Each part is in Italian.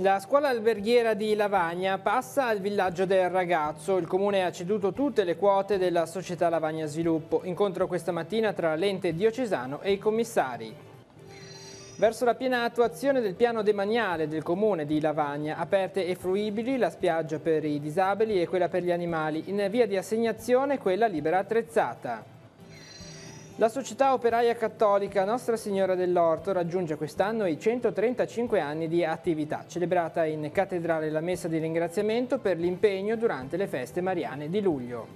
La scuola alberghiera di Lavagna passa al villaggio del ragazzo. Il comune ha ceduto tutte le quote della società Lavagna Sviluppo. Incontro questa mattina tra l'ente diocesano e i commissari. Verso la piena attuazione del piano demaniale del comune di Lavagna, aperte e fruibili la spiaggia per i disabili e quella per gli animali, in via di assegnazione quella libera attrezzata. La Società Operaia Cattolica Nostra Signora dell'Orto raggiunge quest'anno i 135 anni di attività, celebrata in cattedrale la messa di ringraziamento per l'impegno durante le feste mariane di luglio.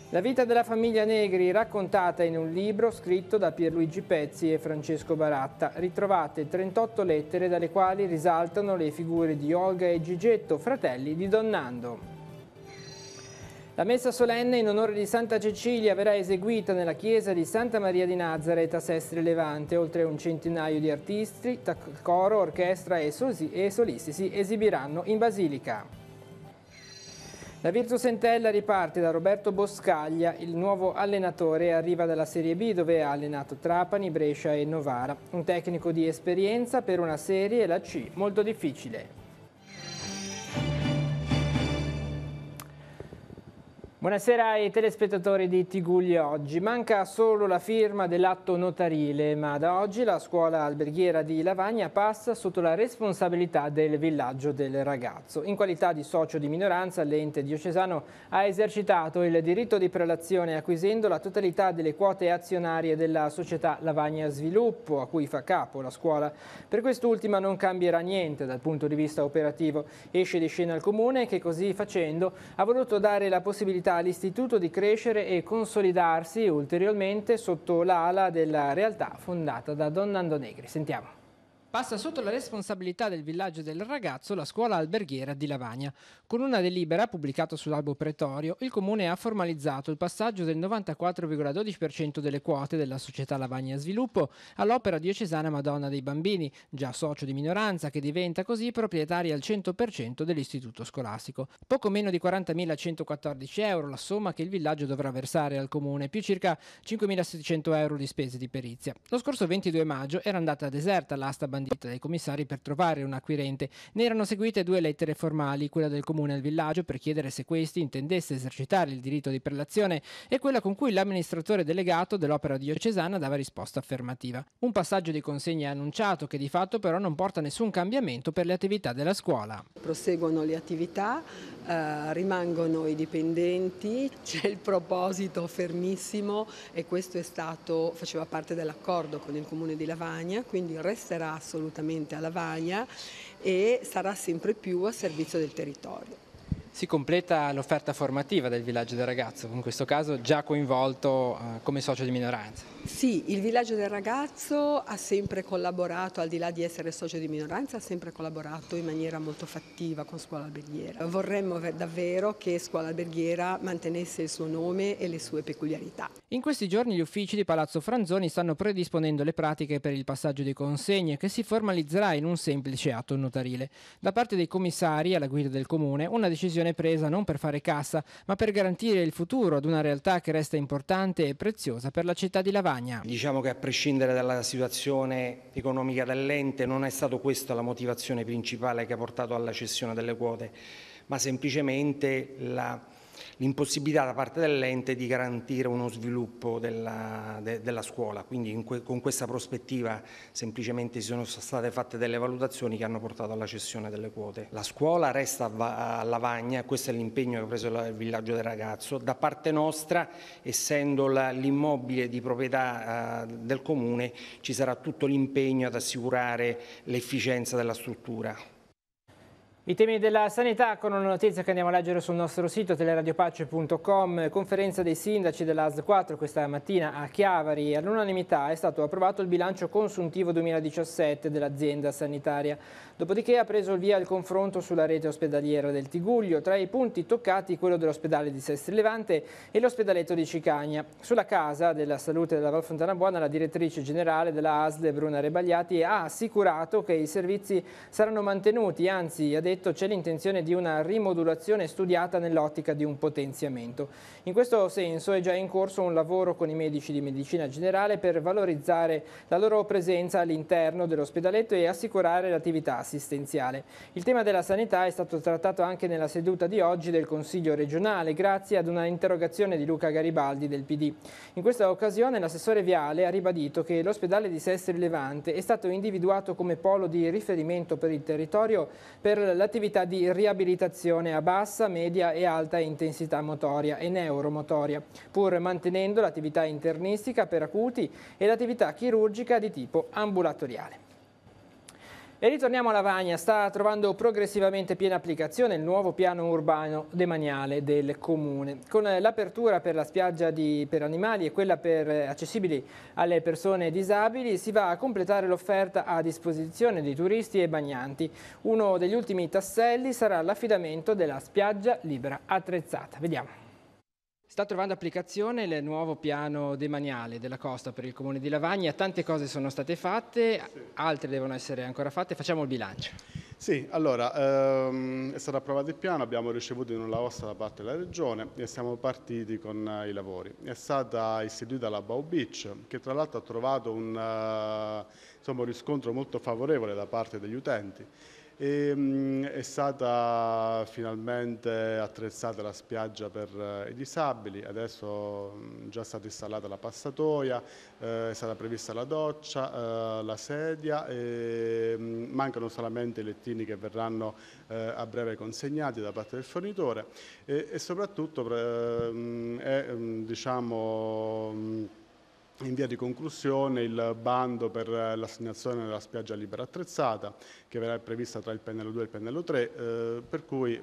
La vita della famiglia Negri raccontata in un libro scritto da Pierluigi Pezzi e Francesco Baratta. Ritrovate 38 lettere dalle quali risaltano le figure di Olga e Gigetto, fratelli di Don Nando. La messa solenne in onore di Santa Cecilia verrà eseguita nella chiesa di Santa Maria di Nazareth a Sestri Levante. Oltre un centinaio di artisti, coro, orchestra e solisti si esibiranno in basilica. La Virtus Entella riparte da Roberto Boscaglia, il nuovo allenatore arriva dalla Serie B dove ha allenato Trapani, Brescia e Novara. Un tecnico di esperienza per una Serie, la C, molto difficile. Buonasera ai telespettatori di Tiguglio Oggi. Manca solo la firma dell'atto notarile, ma da oggi la scuola alberghiera di Lavagna passa sotto la responsabilità del villaggio del ragazzo. In qualità di socio di minoranza, l'ente diocesano ha esercitato il diritto di prelazione acquisendo la totalità delle quote azionarie della società Lavagna Sviluppo, a cui fa capo la scuola. Per quest'ultima non cambierà niente dal punto di vista operativo. Esce di scena il comune che così facendo ha voluto dare la possibilità all'istituto di crescere e consolidarsi ulteriormente sotto l'ala della realtà fondata da Don Nando Negri. Sentiamo. Passa sotto la responsabilità del villaggio del ragazzo la scuola alberghiera di Lavagna. Con una delibera pubblicata sull'albo pretorio, il comune ha formalizzato il passaggio del 94,12% delle quote della società Lavagna Sviluppo all'Opera Diocesana Madonna dei Bambini, già socio di minoranza, che diventa così proprietaria al 100% dell'istituto scolastico. Poco meno di 40.114 euro la somma che il villaggio dovrà versare al comune, più circa 5.700 euro di spese di perizia. Lo scorso 22 maggio era andata deserta l'asta bandita dai commissari per trovare un acquirente. Ne erano seguite due lettere formali, quella del comune al villaggio per chiedere se questi intendesse esercitare il diritto di prelazione e quella con cui l'amministratore delegato dell'Opera Diocesana dava risposta affermativa. Un passaggio di consegna annunciato che di fatto però non porta nessun cambiamento per le attività della scuola. Proseguono le attività, rimangono i dipendenti, c'è il proposito fermissimo e questo faceva parte dell'accordo con il comune di Lavagna, quindi resterà assolutamente a Lavagna e sarà sempre più a servizio del territorio. Si completa l'offerta formativa del villaggio del ragazzo, in questo caso già coinvolto come socio di minoranza. Sì, il villaggio del ragazzo ha sempre collaborato, al di là di essere socio di minoranza, ha sempre collaborato in maniera molto fattiva con Scuola Alberghiera. Vorremmo davvero che Scuola Alberghiera mantenesse il suo nome e le sue peculiarità. In questi giorni gli uffici di Palazzo Franzoni stanno predisponendo le pratiche per il passaggio di consegne che si formalizzerà in un semplice atto notarile. Da parte dei commissari alla guida del comune una decisione presa non per fare cassa ma per garantire il futuro ad una realtà che resta importante e preziosa per la città di Lavagna. Diciamo che a prescindere dalla situazione economica dell'ente non è stato questa la motivazione principale che ha portato alla cessione delle quote, ma semplicemente l'impossibilità da parte dell'ente di garantire uno sviluppo della scuola. Quindi con questa prospettiva semplicemente si sono state fatte delle valutazioni che hanno portato alla cessione delle quote. La scuola resta a Lavagna, questo è l'impegno che ha preso il villaggio del ragazzo. Da parte nostra, essendo l'immobile di proprietà del comune, ci sarà tutto l'impegno ad assicurare l'efficienza della struttura. I temi della sanità con una notizia che andiamo a leggere sul nostro sito teleradiopace.com. Conferenza dei sindaci della ASL 4 questa mattina a Chiavari. All'unanimità è stato approvato il bilancio consuntivo 2017 dell'azienda sanitaria. Dopodiché ha preso il via il confronto sulla rete ospedaliera del Tiguglio. Tra i punti toccati quello dell'ospedale di Sestri Levante e l'ospedaletto di Cicagna. Sulla casa della salute della Val Fontana Buona la direttrice generale della ASL Bruna Rebagliati ha assicurato che i servizi saranno mantenuti, anzi ha detto detto c'è l'intenzione di una rimodulazione studiata nell'ottica di un potenziamento. In questo senso è già in corso un lavoro con i medici di medicina generale per valorizzare la loro presenza all'interno dell'ospedaletto e assicurare l'attività assistenziale. Il tema della sanità è stato trattato anche nella seduta di oggi del Consiglio regionale, grazie ad una interrogazione di Luca Garibaldi del PD. In questa occasione l'assessore Viale ha ribadito che l'ospedale di Sestri Levante è stato individuato come polo di riferimento per il territorio per l'attività di riabilitazione a bassa, media e alta intensità motoria e neuromotoria, pur mantenendo l'attività internistica per acuti e l'attività chirurgica di tipo ambulatoriale. E ritorniamo a Lavagna, sta trovando progressivamente piena applicazione il nuovo piano urbano demaniale del Comune. Con l'apertura per la spiaggia per animali e quella accessibili alle persone disabili si va a completare l'offerta a disposizione di turisti e bagnanti. Uno degli ultimi tasselli sarà l'affidamento della spiaggia libera attrezzata. Vediamo. Sta trovando applicazione il nuovo piano demaniale della costa per il Comune di Lavagna. Tante cose sono state fatte, altre devono essere ancora fatte. Facciamo il bilancio. Sì, allora è stato approvato il piano, abbiamo ricevuto una osta da parte della Regione e siamo partiti con i lavori. È stata istituita la Bow Beach, che tra l'altro ha trovato un riscontro molto favorevole da parte degli utenti. È stata finalmente attrezzata la spiaggia per i disabili, adesso è già stata installata la passatoia, è stata prevista la doccia, la sedia, mancano solamente i lettini che verranno a breve consegnati da parte del fornitore e soprattutto è in via di conclusione il bando per l'assegnazione della spiaggia libera attrezzata che verrà prevista tra il pennello 2 e il pennello 3, per cui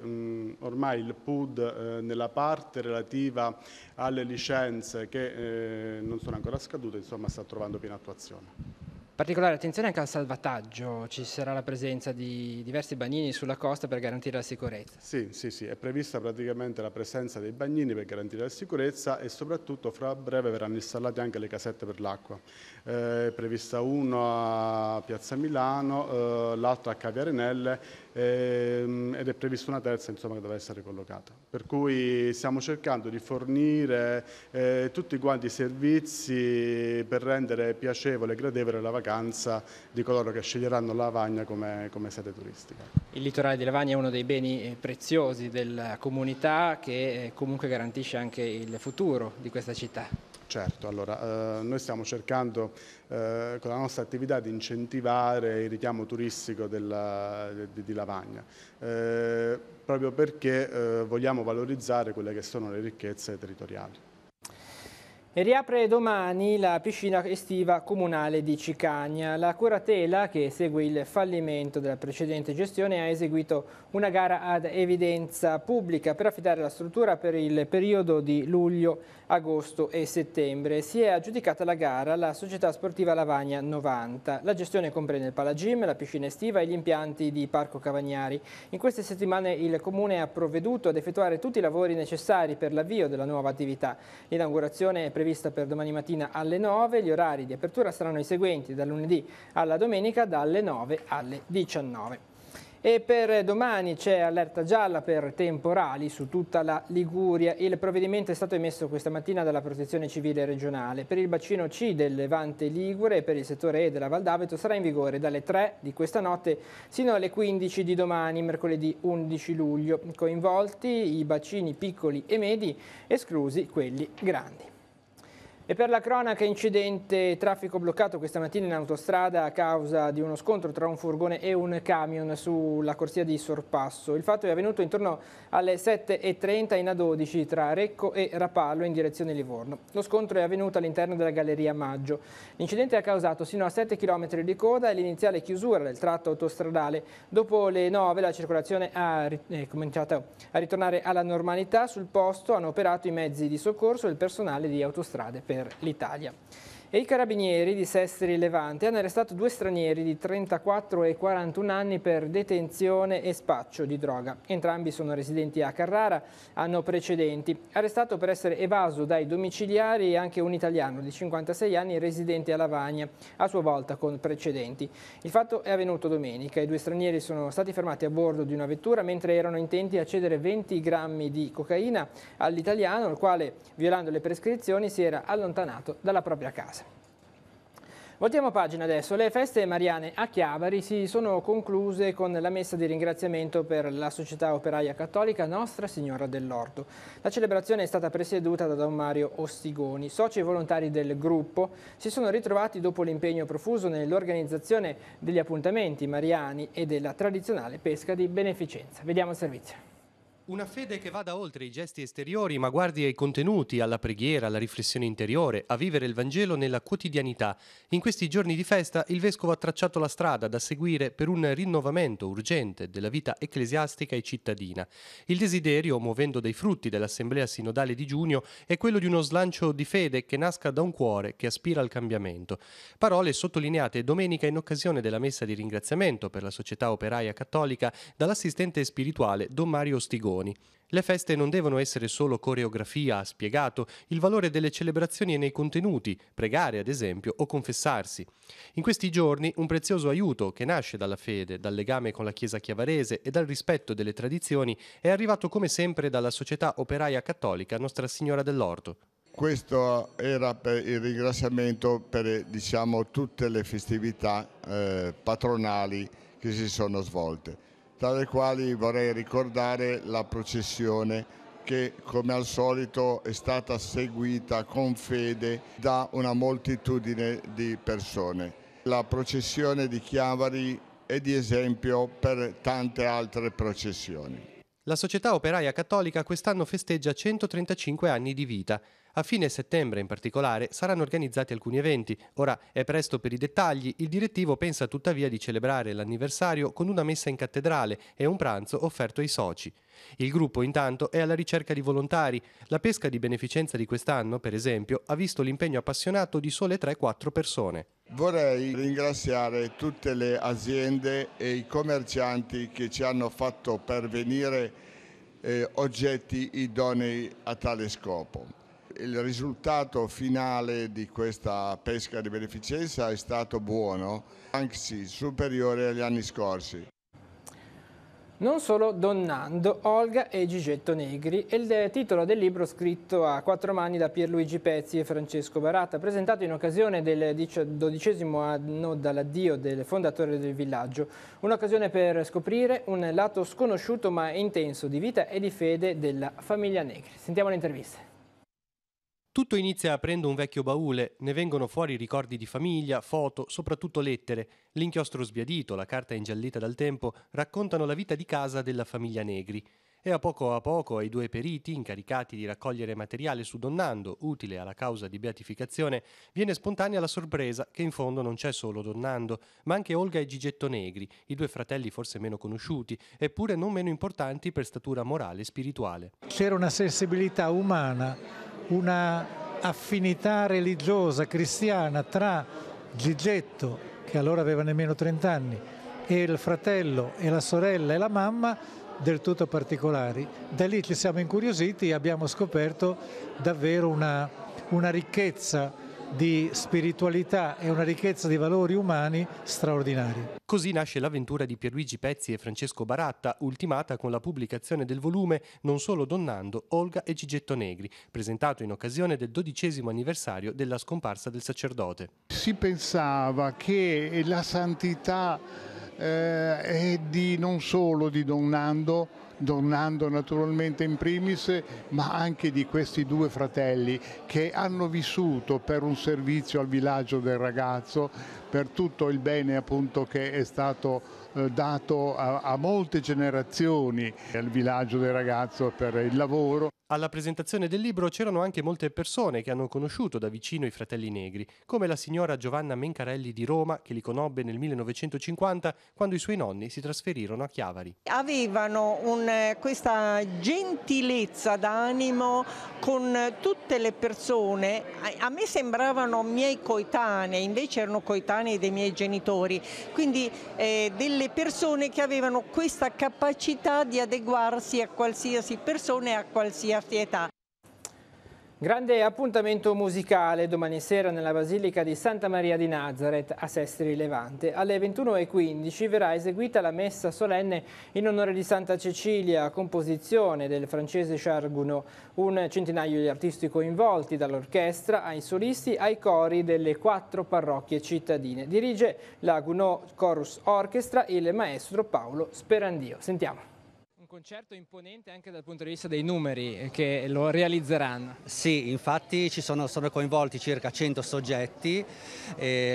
ormai il PUD nella parte relativa alle licenze che non sono ancora scadute, insomma, sta trovando piena attuazione. Particolare attenzione anche al salvataggio, ci sarà la presenza di diversi bagnini sulla costa per garantire la sicurezza. Sì, è prevista praticamente la presenza dei bagnini per garantire la sicurezza e soprattutto fra breve verranno installate anche le casette per l'acqua. È prevista una a Piazza Milano, l'altra a Caviarenelle ed è prevista una terza che deve essere collocata. Per cui stiamo cercando di fornire tutti quanti i servizi per rendere piacevole e gradevole la vacanza di coloro che sceglieranno Lavagna come sede turistica. Il litorale di Lavagna è uno dei beni preziosi della comunità che comunque garantisce anche il futuro di questa città. Certo, allora noi stiamo cercando con la nostra attività di incentivare il richiamo turistico di Lavagna, proprio perché vogliamo valorizzare quelle che sono le ricchezze territoriali. E riapre domani la piscina estiva comunale di Cicagna. La curatela, che segue il fallimento della precedente gestione, ha eseguito una gara ad evidenza pubblica per affidare la struttura per il periodo di luglio, agosto e settembre. Si è aggiudicata la gara alla società sportiva Lavagna 90. La gestione comprende il palagym, la piscina estiva e gli impianti di Parco Cavagnari. In queste settimane il Comune ha provveduto ad effettuare tutti i lavori necessari per l'avvio della nuova attività. L'inaugurazione è prevista per domani mattina alle 9, gli orari di apertura saranno i seguenti: dal lunedì alla domenica dalle 9 alle 19. E per domani c'è allerta gialla per temporali su tutta la Liguria. Il provvedimento è stato emesso questa mattina dalla Protezione Civile regionale. Per il bacino C del Levante Ligure e per il settore E della Val d'Aveto sarà in vigore dalle 3 di questa notte sino alle 15 di domani, mercoledì 11 luglio. Coinvolti i bacini piccoli e medi, esclusi quelli grandi. E per la cronaca, incidente traffico bloccato questa mattina in autostrada a causa di uno scontro tra un furgone e un camion sulla corsia di sorpasso. Il fatto è avvenuto intorno alle 7:30 in A12 tra Recco e Rapallo in direzione Livorno. Lo scontro è avvenuto all'interno della galleria Maggio. L'incidente ha causato sino a 7 km di coda e l'iniziale chiusura del tratto autostradale. Dopo le 9 la circolazione è cominciata a ritornare alla normalità. Sul posto hanno operato i mezzi di soccorso e il personale di Autostrade per l'Italia. E i carabinieri di Sestri Levante hanno arrestato 2 stranieri di 34 e 41 anni per detenzione e spaccio di droga. Entrambi sono residenti a Carrara, hanno precedenti. Arrestato per essere evaso dai domiciliari anche un italiano di 56 anni residente a Lavagna, a sua volta con precedenti. Il fatto è avvenuto domenica. I 2 stranieri sono stati fermati a bordo di una vettura mentre erano intenti a cedere 20 grammi di cocaina all'italiano, il quale, violando le prescrizioni, si era allontanato dalla propria casa. Voltiamo pagina adesso. Le feste mariane a Chiavari si sono concluse con la messa di ringraziamento per la Società Operaia Cattolica Nostra Signora dell'Orto. La celebrazione è stata presieduta da Don Mario Ostigoni. Soci e volontari del gruppo si sono ritrovati dopo l'impegno profuso nell'organizzazione degli appuntamenti mariani e della tradizionale pesca di beneficenza. Vediamo il servizio. Una fede che vada oltre i gesti esteriori ma guardi ai contenuti, alla preghiera, alla riflessione interiore, a vivere il Vangelo nella quotidianità. In questi giorni di festa il Vescovo ha tracciato la strada da seguire per un rinnovamento urgente della vita ecclesiastica e cittadina. Il desiderio, muovendo dei frutti dell'Assemblea Sinodale di giugno, è quello di uno slancio di fede che nasca da un cuore che aspira al cambiamento. Parole sottolineate domenica in occasione della messa di ringraziamento per la Società Operaia Cattolica dall'assistente spirituale Don Mario Ostigoni. Le feste non devono essere solo coreografia, ha spiegato. Il valore delle celebrazioni è nei contenuti, pregare ad esempio o confessarsi. In questi giorni un prezioso aiuto che nasce dalla fede, dal legame con la Chiesa chiavarese e dal rispetto delle tradizioni è arrivato come sempre dalla Società Operaia Cattolica Nostra Signora dell'Orto. Questo era per il ringraziamento per tutte le festività patronali che si sono svolte, tra le quali vorrei ricordare la processione che come al solito è stata seguita con fede da una moltitudine di persone. La processione di Chiavari è di esempio per tante altre processioni. La Società Operaia Cattolica quest'anno festeggia 135 anni di vita. A fine settembre in particolare saranno organizzati alcuni eventi. Ora è presto per i dettagli, il direttivo pensa tuttavia di celebrare l'anniversario con una messa in cattedrale e un pranzo offerto ai soci. Il gruppo intanto è alla ricerca di volontari. La pesca di beneficenza di quest'anno, per esempio, ha visto l'impegno appassionato di sole 3-4 persone. Vorrei ringraziare tutte le aziende e i commercianti che ci hanno fatto pervenire oggetti idonei a tale scopo. Il risultato finale di questa pesca di beneficenza è stato buono, anzi superiore agli anni scorsi. Non solo donnando, Olga e Gigetto Negri è il titolo del libro scritto a 4 mani da Pierluigi Pezzi e Francesco Baratta, presentato in occasione del 12° anno dall'addio del fondatore del villaggio. Un'occasione per scoprire un lato sconosciuto ma intenso di vita e di fede della famiglia Negri. Sentiamo l'intervista. Tutto inizia aprendo un vecchio baule, ne vengono fuori ricordi di famiglia, foto, soprattutto lettere. L'inchiostro sbiadito, la carta ingiallita dal tempo, raccontano la vita di casa della famiglia Negri. E a poco ai 2 periti, incaricati di raccogliere materiale su Donnando, utile alla causa di beatificazione, viene spontanea la sorpresa che in fondo non c'è solo Donnando, ma anche Olga e Gigetto Negri, i 2 fratelli forse meno conosciuti, eppure non meno importanti per statura morale e spirituale. C'era una sensibilità umana, una affinità religiosa cristiana tra Gigetto, che allora aveva nemmeno 30 anni, e il fratello e la sorella e la mamma del tutto particolari. Da lì ci siamo incuriositi e abbiamo scoperto davvero una ricchezza di spiritualità e una ricchezza di valori umani straordinari. Così nasce l'avventura di Pierluigi Pezzi e Francesco Baratta, ultimata con la pubblicazione del volume Non solo Donnando, Olga e Gigetto Negri, presentato in occasione del 12° anniversario della scomparsa del sacerdote. Si pensava che la santità è non solo di Donnando naturalmente in primis, ma anche di questi 2 fratelli che hanno vissuto per un servizio al villaggio del ragazzo, per tutto il bene appunto che è stato dato a molte generazioni al villaggio del ragazzo per il lavoro. Alla presentazione del libro c'erano anche molte persone che hanno conosciuto da vicino i fratelli Negri, come la signora Giovanna Mencarelli di Roma, che li conobbe nel 1950 quando i suoi nonni si trasferirono a Chiavari. Avevano questa gentilezza d'animo con tutte le persone. A me sembravano miei coetanei, invece erano coetanei dei miei genitori, quindi delle persone che avevano questa capacità di adeguarsi a qualsiasi persona e a qualsiasi età. Grande appuntamento musicale domani sera nella Basilica di Santa Maria di Nazareth a Sestri Levante. Alle 21:15 verrà eseguita la messa solenne in onore di Santa Cecilia, composizione del francese Charles Gounod. Un centinaio di artisti coinvolti, dall'orchestra ai solisti ai cori delle 4 parrocchie cittadine. Dirige la Gounod Chorus Orchestra il maestro Paolo Sperandio. Sentiamo. Un concerto imponente anche dal punto di vista dei numeri che lo realizzeranno. Sì, infatti sono coinvolti circa 100 soggetti,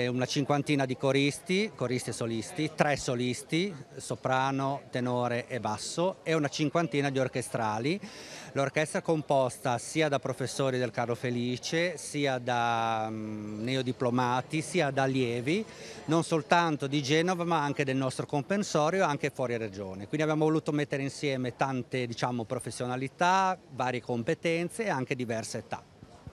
una cinquantina di coristi e solisti, 3 solisti, soprano, tenore e basso, e una cinquantina di orchestrali. L'orchestra è composta sia da professori del Carlo Felice, sia da neodiplomati, sia da allievi, non soltanto di Genova ma anche del nostro comprensorio e anche fuori regione. Quindi abbiamo voluto mettere insieme tante professionalità, varie competenze e anche diverse età.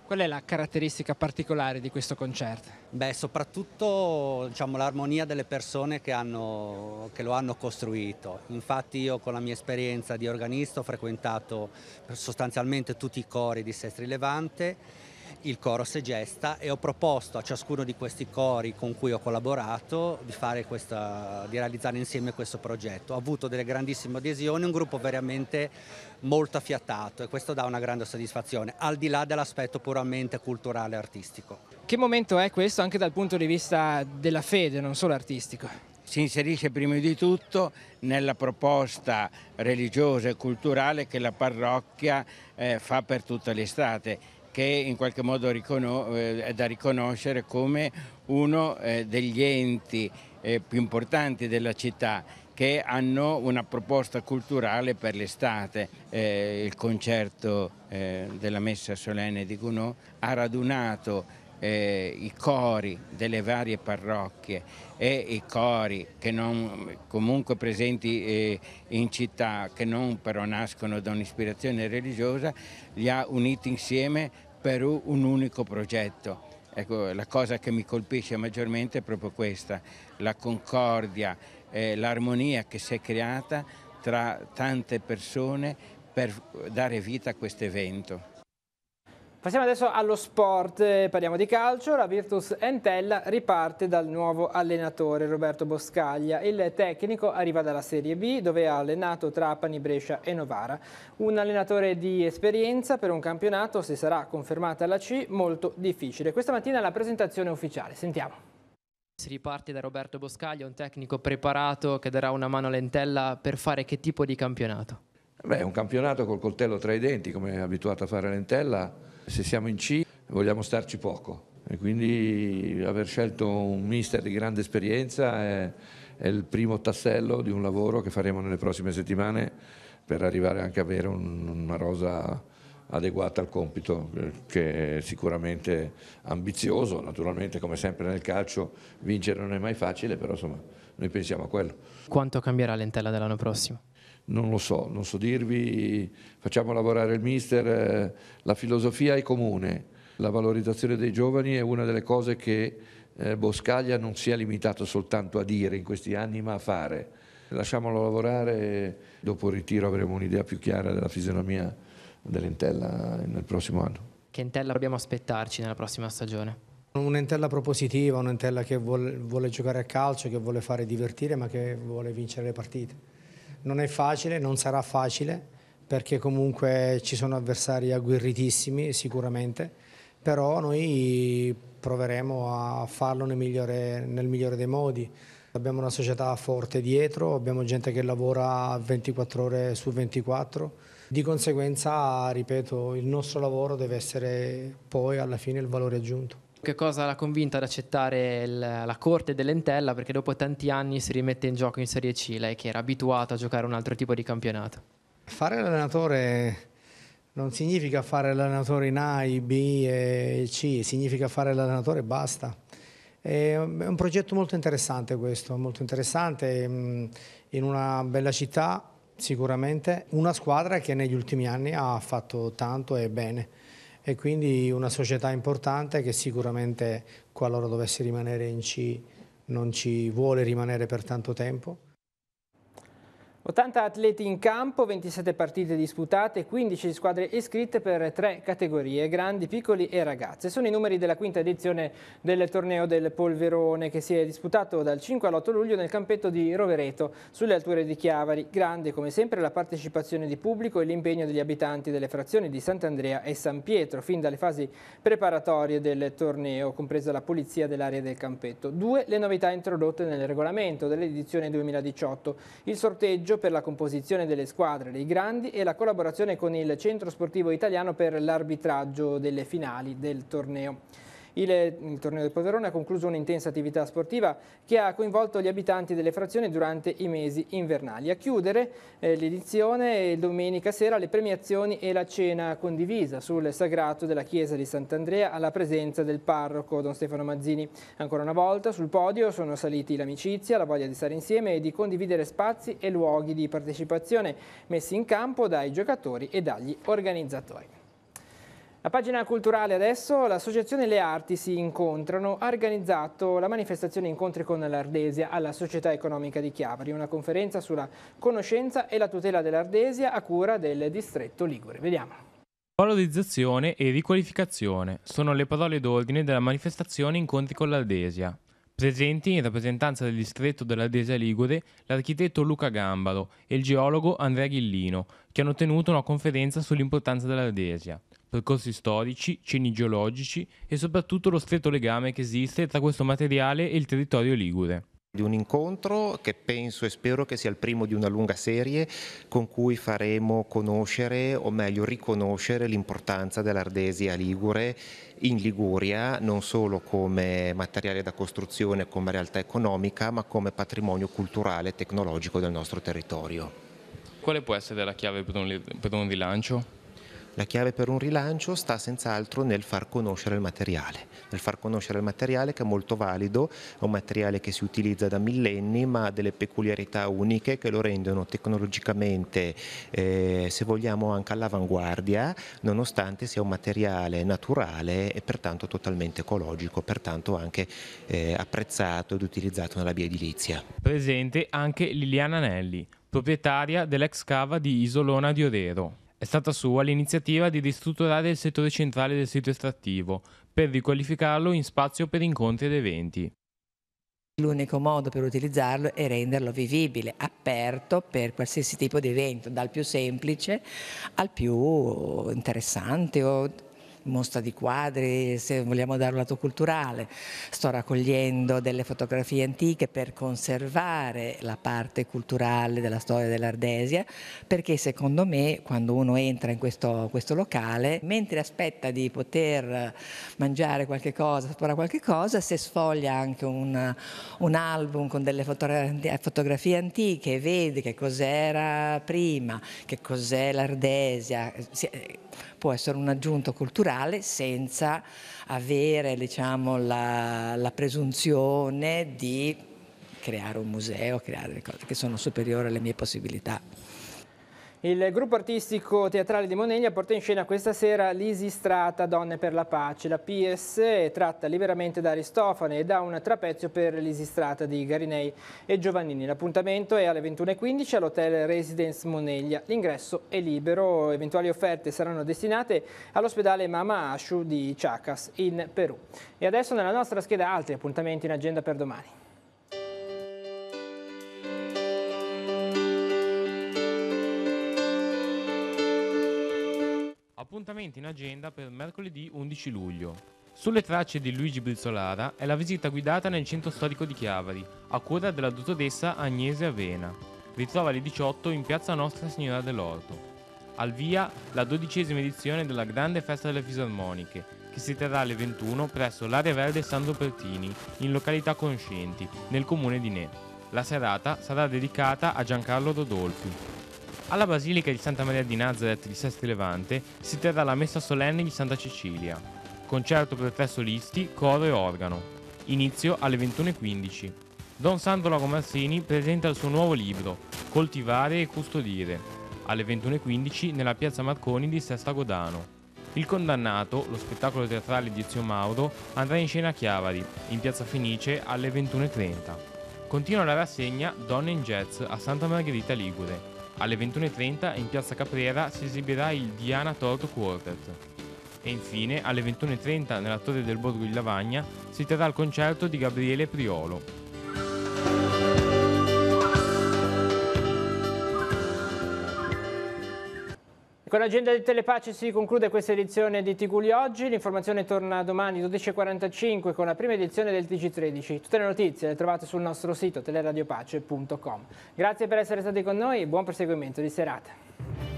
Qual è la caratteristica particolare di questo concerto? Beh, soprattutto l'armonia delle persone che lo hanno costruito. Infatti io con la mia esperienza di organista ho frequentato sostanzialmente tutti i cori di Sestri Levante, il coro Segesta, e ho proposto a ciascuno di questi cori con cui ho collaborato di realizzare insieme questo progetto. Ha avuto delle grandissime adesioni, un gruppo veramente molto affiatato, e questo dà una grande soddisfazione, al di là dell'aspetto puramente culturale e artistico. Che momento è questo anche dal punto di vista della fede, non solo artistico? Si inserisce prima di tutto nella proposta religiosa e culturale che la parrocchia fa per tutta l'estate, che in qualche modo è da riconoscere come uno degli enti più importanti della città, che hanno una proposta culturale per l'estate. Il concerto della messa solenne di Gounod ha radunato i cori delle varie parrocchie e i cori che non comunque presenti in città, che non però nascono da un'ispirazione religiosa, li ha uniti insieme per un unico progetto. Ecco, la cosa che mi colpisce maggiormente è proprio questa, la concordia, l'armonia che si è creata tra tante persone per dare vita a questo evento. Passiamo adesso allo sport, parliamo di calcio. La Virtus Entella riparte dal nuovo allenatore Roberto Boscaglia. Il tecnico arriva dalla Serie B, dove ha allenato Trapani, Brescia e Novara. Un allenatore di esperienza per un campionato, se sarà confermata la C, molto difficile. Questa mattina la presentazione ufficiale, sentiamo. Si riparte da Roberto Boscaglia, un tecnico preparato che darà una mano all'Entella per fare che tipo di campionato? Beh, un campionato col coltello tra i denti, come è abituato a fare l'Entella. Se siamo in C vogliamo starci poco, e quindi aver scelto un mister di grande esperienza è il primo tassello di un lavoro che faremo nelle prossime settimane per arrivare anche a avere una rosa adeguata al compito, che è sicuramente ambizioso. Naturalmente, come sempre nel calcio, vincere non è mai facile, però insomma noi pensiamo a quello. Quanto cambierà l'Entella dell'anno prossimo? Non lo so, non so dirvi. Facciamo lavorare il mister, la filosofia è comune, la valorizzazione dei giovani è una delle cose che Boscaglia non si è limitato soltanto a dire in questi anni, ma a fare. Lasciamolo lavorare e dopo il ritiro avremo un'idea più chiara della fisionomia dell'Entella nel prossimo anno. Che Entella dobbiamo aspettarci nella prossima stagione? Un'Entella propositiva, un'Entella che vuole giocare a calcio, che vuole fare divertire, ma che vuole vincere le partite. Non è facile, non sarà facile, perché comunque ci sono avversari agguerritissimi sicuramente, però noi proveremo a farlo nel migliore dei modi. Abbiamo una società forte dietro, abbiamo gente che lavora 24 ore su 24, di conseguenza, ripeto, il nostro lavoro deve essere poi alla fine il valore aggiunto. Che cosa l'ha convinta ad accettare la corte dell'Entella, perché dopo tanti anni si rimette in gioco in Serie C, lei che era abituato a giocare un altro tipo di campionato? Fare l'allenatore Non significa fare l'allenatore in A, B e C, significa fare l'allenatore e basta. È un progetto molto interessante questo, molto interessante, in una bella città sicuramente, una squadra che negli ultimi anni ha fatto tanto e bene e quindi una società importante che sicuramente, qualora dovesse rimanere in C, non ci vuole rimanere per tanto tempo. 80 atleti in campo, 27 partite disputate, 15 squadre iscritte per 3 categorie, grandi, piccoli e ragazze. Sono i numeri della quinta edizione del torneo del Polverone che si è disputato dal 5 all'8 luglio nel campetto di Rovereto, sulle alture di Chiavari. Grande come sempre la partecipazione di pubblico e l'impegno degli abitanti delle frazioni di Sant'Andrea e San Pietro, fin dalle fasi preparatorie del torneo, compresa la polizia dell'area del campetto. 2 le novità introdotte nel regolamento dell'edizione 2018, il sorteggio per la composizione delle squadre dei grandi e la collaborazione con il Centro Sportivo Italiano per l'arbitraggio delle finali del torneo. Il torneo del Polverone ha concluso un'intensa attività sportiva che ha coinvolto gli abitanti delle frazioni durante i mesi invernali. A chiudere l'edizione domenica sera le premiazioni e la cena condivisa sul sagrato della chiesa di Sant'Andrea alla presenza del parroco Don Stefano Mazzini. Ancora una volta sul podio sono saliti l'amicizia, la voglia di stare insieme e di condividere spazi e luoghi di partecipazione messi in campo dai giocatori e dagli organizzatori. La pagina culturale adesso, l'associazione Le Arti si incontrano, ha organizzato la manifestazione Incontri con l'Ardesia alla Società Economica di Chiavari, una conferenza sulla conoscenza e la tutela dell'Ardesia a cura del distretto Ligure. Vediamo. Valorizzazione e riqualificazione sono le parole d'ordine della manifestazione Incontri con l'Ardesia. Presenti in rappresentanza del distretto dell'Ardesia Ligure l'architetto Luca Gambaro e il geologo Andrea Ghillino, che hanno tenuto una conferenza sull'importanza dell'Ardesia, percorsi storici, cenni geologici e soprattutto lo stretto legame che esiste tra questo materiale e il territorio ligure. Di un incontro che penso e spero che sia il primo di una lunga serie con cui faremo conoscere, o meglio riconoscere, l'importanza dell'Ardesia ligure in Liguria, non solo come materiale da costruzione, come realtà economica, ma come patrimonio culturale e tecnologico del nostro territorio. Quale può essere la chiave per un rilancio? La chiave per un rilancio sta senz'altro nel far conoscere il materiale, che è molto valido, è un materiale che si utilizza da millenni ma ha delle peculiarità uniche che lo rendono tecnologicamente, se vogliamo, anche all'avanguardia, nonostante sia un materiale naturale e pertanto totalmente ecologico, pertanto anche apprezzato ed utilizzato nella bioedilizia. Presente anche Liliana Anelli, proprietaria dell'ex cava di Isolona di Orero. È stata sua l'iniziativa di ristrutturare il settore centrale del sito estrattivo per riqualificarlo in spazio per incontri ed eventi. L'unico modo per utilizzarlo è renderlo vivibile, aperto per qualsiasi tipo di evento, dal più semplice al più interessante o mostra di quadri, se vogliamo dare un lato culturale. Sto raccogliendo delle fotografie antiche per conservare la parte culturale della storia dell'Ardesia, perché secondo me quando uno entra in questo locale, mentre aspetta di poter mangiare qualche cosa, assaporare qualche cosa, se sfoglia anche un album con delle fotografie antiche e vede che cos'era prima, che cos'è l'Ardesia, può essere un aggiunto culturale senza avere, diciamo, la presunzione di creare un museo, creare delle cose che sono superiori alle mie possibilità. Il gruppo artistico teatrale di Moneglia porta in scena questa sera Lisistrata, Donne per la Pace. La PS è tratta liberamente da Aristofane e da un trapezio per Lisistrata di Garinei e Giovannini. L'appuntamento è alle 21:15 all'Hotel Residence Moneglia. L'ingresso è libero, eventuali offerte saranno destinate all'ospedale Mama Ashu di Chacas in Perù. E adesso nella nostra scheda altri appuntamenti in agenda per domani. Appuntamenti in agenda per mercoledì 11 luglio. Sulle tracce di Luigi Brizzolara è la visita guidata nel centro storico di Chiavari, a cura della dottoressa Agnese Avena. Ritrova alle 18 in piazza Nostra Signora dell'Orto. Al via la 12ª edizione della Grande Festa delle Fisarmoniche, che si terrà alle 21 presso l'Area Verde Sandro Pertini, in località Conoscenti, nel comune di Ne. La serata sarà dedicata a Giancarlo Rodolfi. Alla Basilica di Santa Maria di Nazareth di Sestri Levante si terrà la messa solenne di Santa Cecilia. Concerto per 3 solisti, coro e organo. Inizio alle 21:15. Don Sandro Lagomarsini presenta il suo nuovo libro, Coltivare e custodire, alle 21:15 nella piazza Marconi di Sesta Godano. Il Condannato, lo spettacolo teatrale di Zio Mauro, andrà in scena a Chiavari, in piazza Fenice alle 21:30. Continua la rassegna Donne in Jazz a Santa Margherita Ligure. Alle 21:30 in piazza Caprera si esibirà il Diana Torto Quartet. E infine alle 21:30 nella Torre del Borgo di Lavagna si terrà il concerto di Gabriele Priolo. Con l'agenda di Telepace si conclude questa edizione di Tigulli Oggi. L'informazione torna domani 12:45 con la prima edizione del TG13. Tutte le notizie le trovate sul nostro sito teleradiopace.com. Grazie per essere stati con noi e buon proseguimento di serata.